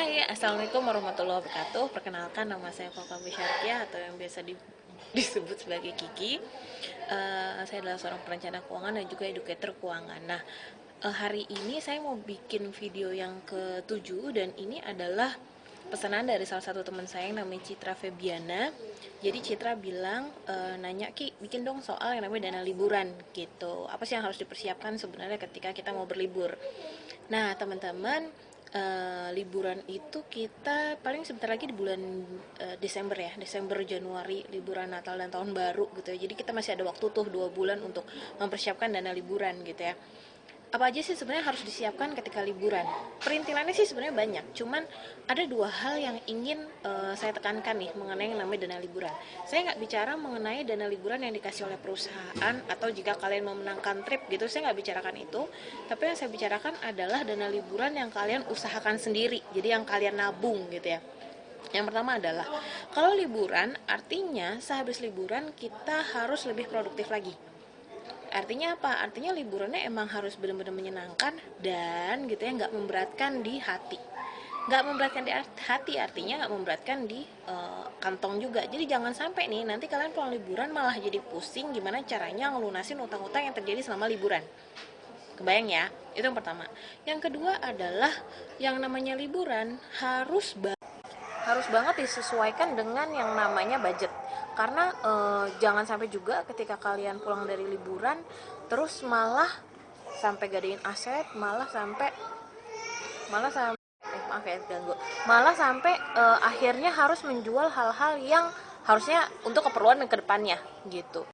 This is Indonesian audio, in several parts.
Hai, Assalamualaikum warahmatullahi wabarakatuh. Perkenalkan, nama saya Koko Bisyarkia atau yang biasa disebut sebagai Kiki. Saya adalah seorang perencana keuangan dan juga educator keuangan. Nah, hari ini saya mau bikin video yang ke-7 dan ini adalah pesanan dari salah satu teman saya yang namanya Citra Febiana. Jadi Citra bilang, nanya, Ki, bikin dong soal yang namanya dana liburan gitu. Apa sih yang harus dipersiapkan sebenarnya ketika kita mau berlibur? Nah, teman-teman, liburan itu kita paling sebentar lagi di bulan Desember ya, Desember Januari, liburan Natal dan Tahun Baru gitu ya. Jadi kita masih ada waktu tuh 2 bulan untuk mempersiapkan dana liburan gitu ya. Apa aja sih sebenarnya harus disiapkan ketika liburan? Perintilannya sih sebenarnya banyak, cuman ada 2 hal yang ingin saya tekankan nih mengenai yang namanya dana liburan. Saya nggak bicara mengenai dana liburan yang dikasih oleh perusahaan atau jika kalian memenangkan trip gitu, saya nggak bicarakan itu. Tapi yang saya bicarakan adalah dana liburan yang kalian usahakan sendiri, jadi yang kalian nabung gitu ya. Yang pertama adalah, kalau liburan artinya sehabis liburan kita harus lebih produktif lagi. Artinya apa? Artinya liburannya emang harus benar-benar menyenangkan dan gitu ya, nggak memberatkan di hati. Nggak memberatkan di hati artinya nggak memberatkan di kantong juga. Jadi jangan sampai nih nanti kalian pulang liburan malah jadi pusing gimana caranya ngelunasin utang-utang yang terjadi selama liburan. Kebayang ya? Itu yang pertama. Yang kedua adalah yang namanya liburan harus banget disesuaikan dengan yang namanya budget, karena jangan sampai juga ketika kalian pulang dari liburan terus malah sampai gadein aset, malah sampai maaf ya ganggu, malah sampai akhirnya harus menjual hal-hal yang harusnya untuk keperluan ke depannya gitu.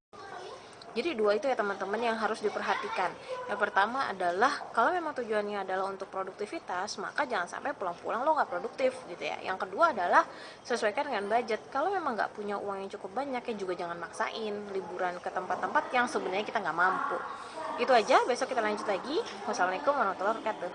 Jadi 2 itu ya teman-teman yang harus diperhatikan. Yang pertama adalah kalau memang tujuannya adalah untuk produktivitas, maka jangan sampai pulang-pulang lo nggak produktif gitu ya. Yang kedua adalah sesuaikan dengan budget. Kalau memang nggak punya uang yang cukup banyak ya juga jangan maksain liburan ke tempat-tempat yang sebenarnya kita nggak mampu. Itu aja, besok kita lanjut lagi. Wassalamualaikum warahmatullahi wabarakatuh.